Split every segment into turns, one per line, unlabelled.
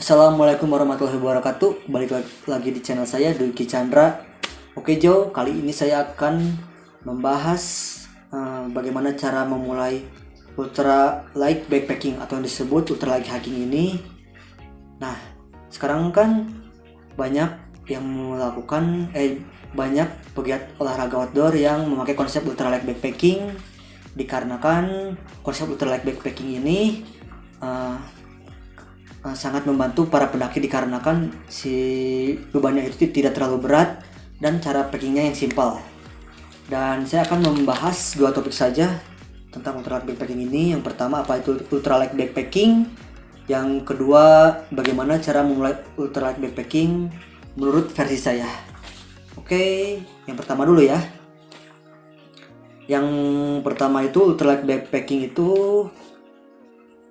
Assalamualaikum warahmatullahi wabarakatuh. Balik lagi di channel saya Dwiki Chandra. Oke Jo, kali ini saya akan membahas bagaimana cara memulai ultra light backpacking atau yang disebut ultra light hiking ini. Nah, sekarang kan banyak yang melakukan banyak pegiat olahraga outdoor yang memakai konsep ultra light backpacking, dikarenakan konsep ultra light backpacking ini sangat membantu para pendaki dikarenakan si bebannya itu tidak terlalu berat dan cara packingnya yang simpel. Dan saya akan membahas dua topik saja tentang ultralight backpacking ini. Yang pertama, apa itu ultralight backpacking. Yang kedua, bagaimana cara memulai ultralight backpacking menurut versi saya. Oke, yang pertama dulu ya. Yang pertama itu ultralight backpacking itu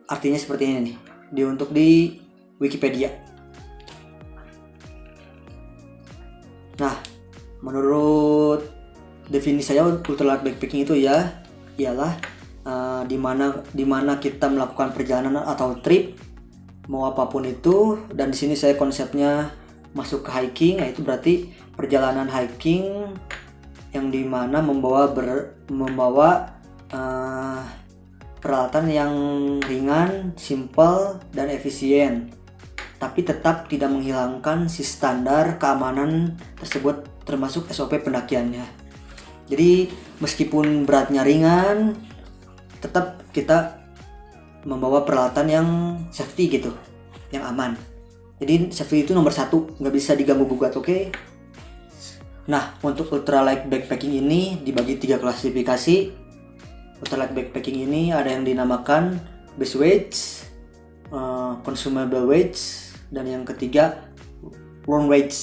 artinya seperti ini nih. Untuk di Wikipedia. Nah, menurut definisi saya ultralight backpacking itu ialah dimana kita melakukan perjalanan atau trip mau apapun itu, dan di sini saya konsepnya masuk ke hiking, yaitu berarti perjalanan hiking yang dimana membawa peralatan yang ringan, simple, dan efisien, tapi tetap tidak menghilangkan si standar keamanan tersebut termasuk SOP pendakiannya. Jadi meskipun beratnya ringan, tetap kita membawa peralatan yang safety gitu, yang aman. Jadi safety itu nomor satu, nggak bisa diganggu gugat, oke? Nah, untuk ultralight backpacking ini dibagi 3 klasifikasi. Ultralight backpacking ini ada yang dinamakan base weight, consumable weight, dan yang ketiga worn weight.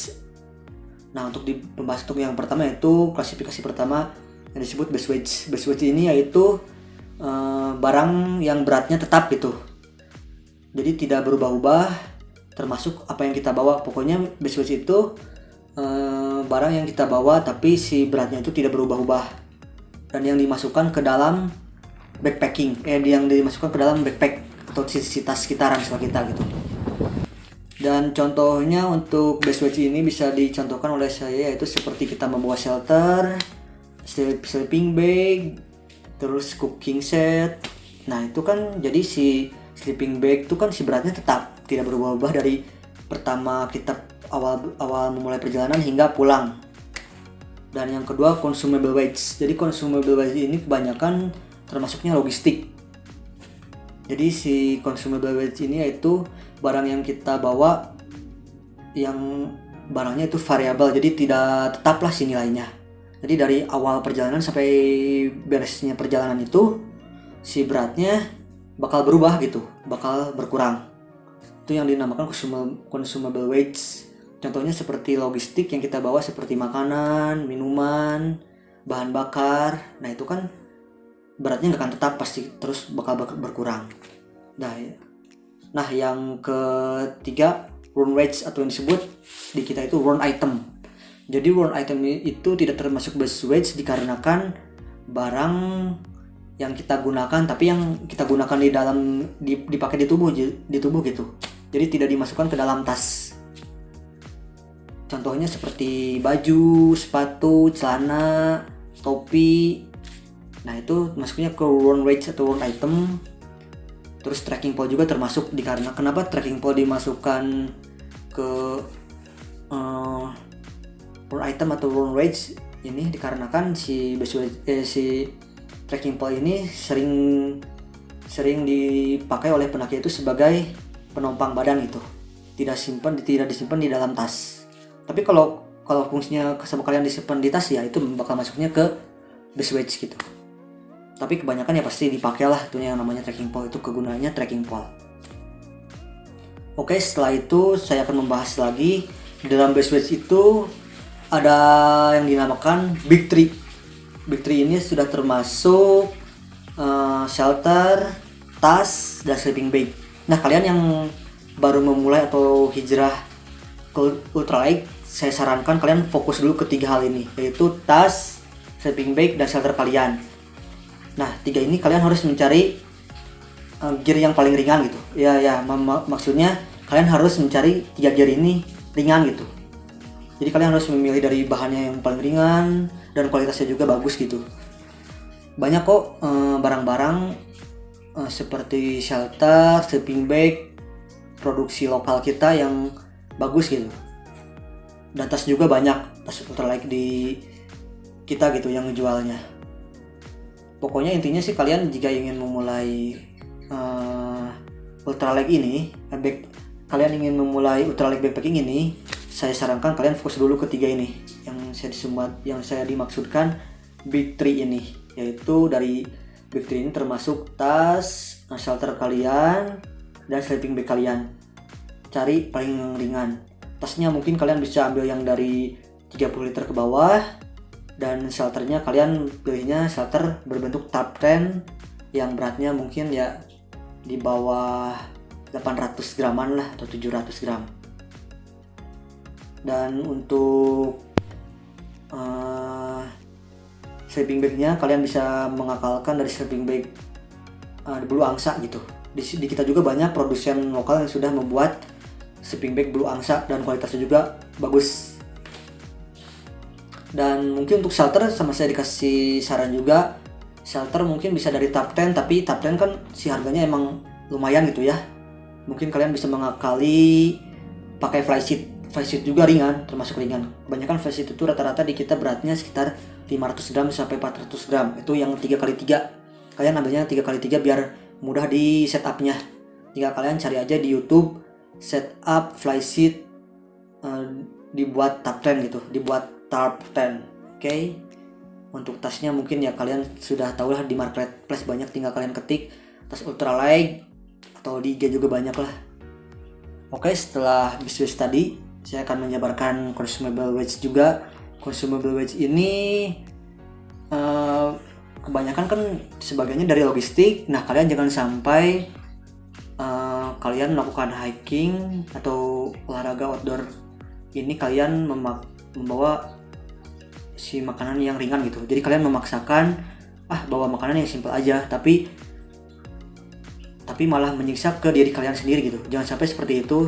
Nah, untuk dibahas untuk yang pertama yaitu klasifikasi pertama yang disebut base weight. Base weight ini yaitu barang yang beratnya tetap gitu, jadi tidak berubah-ubah, termasuk apa yang kita bawa. Pokoknya base weight itu barang yang kita bawa tapi si beratnya itu tidak berubah-ubah, dan yang dimasukkan ke dalam backpacking, yang dimasukkan ke dalam backpack atau sisi tas sekitaran setelah kita gitu. Dan contohnya untuk base weight ini bisa dicontohkan oleh saya, yaitu seperti kita membawa shelter, sleeping bag, terus cooking set. Nah itu kan jadi si sleeping bag itu kan si beratnya tetap tidak berubah-ubah dari pertama kita awal memulai perjalanan hingga pulang. Dan yang kedua consumable weights. Jadi consumable weights ini kebanyakan termasuknya logistik. Jadi si consumable weights ini yaitu barang yang kita bawa yang barangnya itu variabel, jadi tidak tetaplah si nilainya. Jadi dari awal perjalanan sampai beresnya perjalanan itu si beratnya bakal berubah gitu, bakal berkurang. Itu yang dinamakan consumable weights. Contohnya seperti logistik yang kita bawa seperti makanan, minuman, bahan bakar. Nah itu kan beratnya nggak akan tetap, pasti terus bakal berkurang. Nah yang ketiga worn weights atau yang disebut di kita itu worn item. Jadi worn item itu tidak termasuk base weights dikarenakan barang yang kita gunakan tapi yang kita gunakan di dalam dipakai di tubuh gitu. Jadi tidak dimasukkan ke dalam tas. Contohnya seperti baju, sepatu, celana, topi. Nah itu masuknya ke worn weights atau worn item. Terus trekking pole juga termasuk, dikarenakan kenapa trekking pole dimasukkan ke worn item atau worn weights ini, dikarenakan si trekking pole ini sering dipakai oleh pendaki itu sebagai penopang badan itu. Tidak disimpan di dalam tas. Tapi kalau fungsinya sama kalian disimpan di tas ya itu bakal masuknya ke base weights gitu. Tapi kebanyakan ya pasti dipakai lah tuh yang namanya trekking pole, itu kegunaannya trekking pole. Oke, setelah itu saya akan membahas lagi di dalam base weights itu ada yang dinamakan big three. Big three ini sudah termasuk shelter, tas, dan sleeping bag. Nah kalian yang baru memulai atau hijrah ke ultralight, saya sarankan kalian fokus dulu ke 3 hal ini, yaitu tas, sleeping bag, dan shelter kalian. Nah 3 ini kalian harus mencari gear yang paling ringan gitu. Maksudnya kalian harus mencari 3 gear ini ringan gitu. Jadi kalian harus memilih dari bahannya yang paling ringan dan kualitasnya juga bagus gitu. Banyak kok barang-barang seperti shelter, sleeping bag, produksi lokal kita yang bagus gitu. Dan tas juga banyak, tas ultralight di kita gitu yang ngejualnya. Pokoknya intinya sih kalian jika ingin memulai ultralight ini, kalian ingin memulai ultralight backpacking ini, saya sarankan kalian fokus dulu ke 3 ini yang saya dimaksudkan big 3 ini, yaitu dari big 3 ini termasuk tas, shelter kalian, dan sleeping bag kalian. Cari paling ringan. Tasnya mungkin kalian bisa ambil yang dari 30 liter ke bawah, dan shelternya kalian pilihnya shelter berbentuk tarp tent yang beratnya mungkin ya di bawah 800 graman lah atau 700 gram. Dan untuk sleeping bagnya kalian bisa mengakalkan dari sleeping bag blue angsa gitu. Di kita juga banyak produsen lokal yang sudah membuat sleeping bag blue angsa dan kualitasnya juga bagus. Dan mungkin untuk shelter sama saya dikasih saran juga, shelter mungkin bisa dari tarp tent, tapi tarp tent kan si harganya emang lumayan gitu ya. Mungkin kalian bisa mengakali pakai flysheet. Flysheet juga ringan, termasuk ringan. Kebanyakan flysheet itu rata-rata di kita beratnya sekitar 500 gram sampai 400 gram. Itu yang 3x3. Kalian ambilnya 3x3 biar mudah di setupnya. Tinggal kalian cari aja di YouTube setup flysheet dibuat tarp tent gitu, dibuat tarp tent. Oke. Untuk tasnya mungkin ya kalian sudah tahu lah, di marketplace banyak, tinggal kalian ketik tas ultralight atau di IG juga banyak lah. Oke, setelah bisnis tadi saya akan menjabarkan consumable wedge juga. Consumable wedge ini kebanyakan kan sebagainya dari logistik. Nah, kalian jangan sampai kalian melakukan hiking atau olahraga outdoor ini kalian membawa si makanan yang ringan gitu. Jadi kalian memaksakan bawa makanan yang simple aja, tapi malah menyiksa ke diri kalian sendiri gitu. Jangan sampai seperti itu.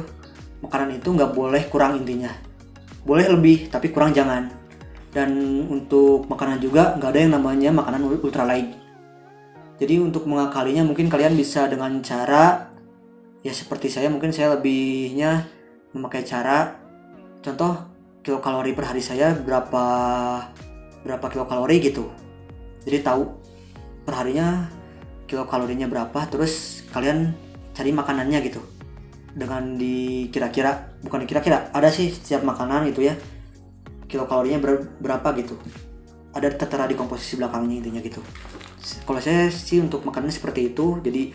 Makanan itu nggak boleh kurang intinya. Boleh lebih, tapi kurang jangan. Dan untuk makanan juga nggak ada yang namanya makanan ultralight. Jadi untuk mengakalinya mungkin kalian bisa dengan cara ya seperti saya, mungkin saya lebihnya memakai cara contoh kilokalori per hari saya berapa kilokalori gitu. Jadi tahu per harinya kilokalorinya berapa, terus kalian cari makanannya gitu. Dengan bukan dikira-kira, ada sih setiap makanan gitu ya kilokalorinya berapa gitu, ada tertera di komposisi belakangnya intinya gitu. Kalau saya sih untuk makanan seperti itu. Jadi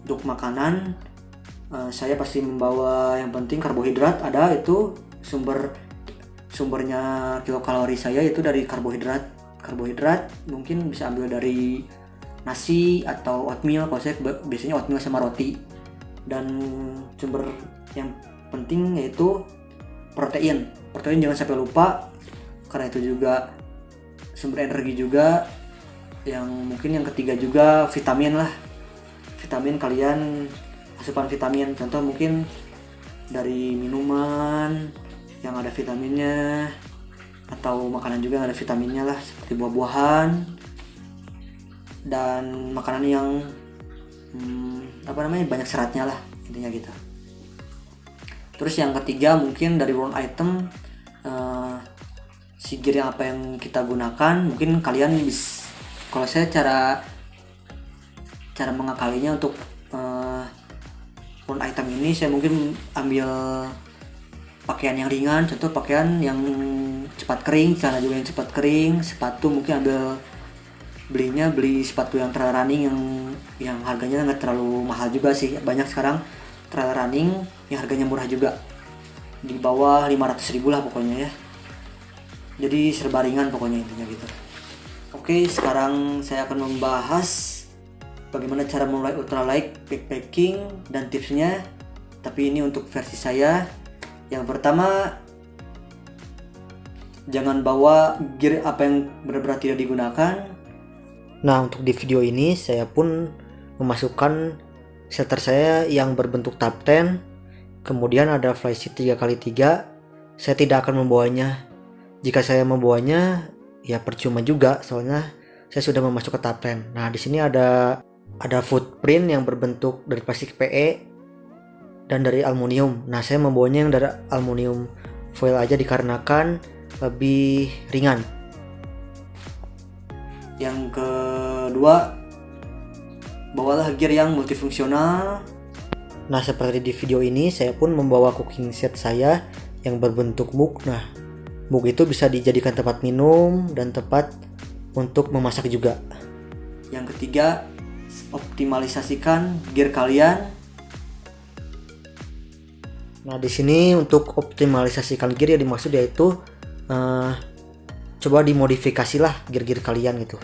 untuk makanan saya pasti membawa yang penting karbohidrat, ada itu sumbernya kilokalori saya itu dari karbohidrat mungkin bisa ambil dari nasi atau oatmeal. Kalau saya biasanya oatmeal sama roti. Dan sumber yang penting yaitu protein jangan sampai lupa, karena itu juga sumber energi juga. Yang mungkin yang ketiga juga vitamin lah. Vitamin kalian, asupan vitamin, contoh mungkin dari minuman yang ada vitaminnya, atau makanan juga yang ada vitaminnya lah, seperti buah-buahan dan makanan yang banyak seratnya lah intinya gitu. Terus yang ketiga mungkin dari round item, si gear yang apa yang kita gunakan, mungkin kalian bisa, kalau saya cara mengakalinya untuk round item ini, saya mungkin ambil pakaian yang ringan, contoh pakaian yang cepat kering, celana juga yang cepat kering, sepatu mungkin beli sepatu yang trail running yang harganya nggak terlalu mahal juga sih. Banyak sekarang trail running yang harganya murah juga, di bawah 500.000 lah pokoknya ya. Jadi serba ringan pokoknya intinya gitu. Oke, sekarang saya akan membahas bagaimana cara memulai ultralight backpacking dan tipsnya. Tapi ini untuk versi saya. Yang pertama, jangan bawa gear apa yang benar-benar tidak digunakan. Nah, untuk di video ini saya pun memasukkan shelter saya yang berbentuk tarp tent. Kemudian ada flysheet 3x3. Saya tidak akan membawanya. Jika saya membawanya, ya percuma juga, soalnya saya sudah memasuk ke tab rem. Nah, di sini ada footprint yang berbentuk dari plastik PE dan dari aluminium. Nah, saya membawanya yang dari aluminium foil aja dikarenakan lebih ringan. Yang kedua, bawalah gear yang multifungsional. Nah, seperti di video ini, saya pun membawa cooking set saya yang berbentuk mug. Nah, mug itu bisa dijadikan tempat minum dan tempat untuk memasak juga. Yang ketiga, optimalisasikan gear kalian. Nah, di sini untuk optimalisasikan gear yang dimaksud yaitu coba dimodifikasilah gear-gear kalian gitu.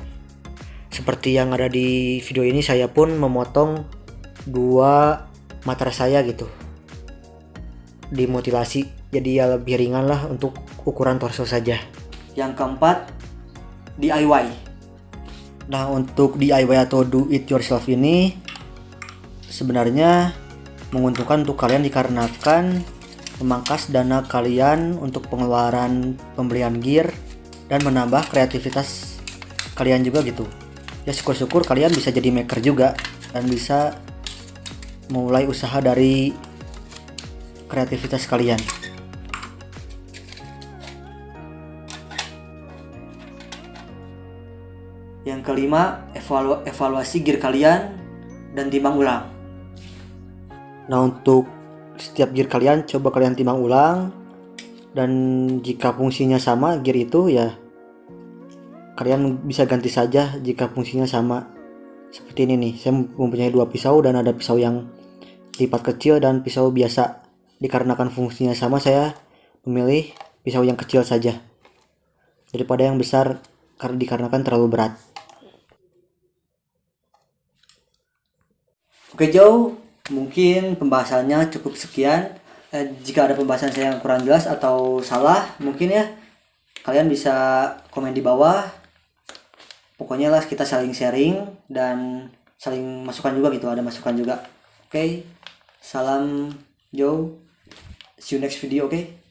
Seperti yang ada di video ini, saya pun memotong 2 matras saya gitu, dimutilasi jadi ya lebih ringan lah untuk ukuran torso saja. Yang keempat, DIY. Nah, untuk DIY atau do it yourself ini sebenarnya menguntungkan untuk kalian dikarenakan memangkas dana kalian untuk pengeluaran pembelian gear dan menambah kreativitas kalian juga gitu. Ya, syukur-syukur kalian bisa jadi maker juga dan bisa mulai usaha dari kreativitas kalian. Yang kelima, evaluasi gear kalian dan timbang ulang. Nah, untuk setiap gear kalian coba kalian timbang ulang, dan jika fungsinya sama gear itu ya kalian bisa ganti saja jika fungsinya sama. Seperti ini nih, saya mempunyai 2 pisau dan ada pisau yang lipat kecil dan pisau biasa. Dikarenakan fungsinya sama, saya memilih pisau yang kecil saja daripada yang besar dikarenakan terlalu berat. Oke Joe, mungkin pembahasannya cukup sekian. Jika ada pembahasan saya yang kurang jelas atau salah, mungkin ya kalian bisa komen di bawah. Pokoknya lah kita saling sharing dan saling masukan juga gitu, ada masukan juga. Oke, salam Joe, see you next video, oke?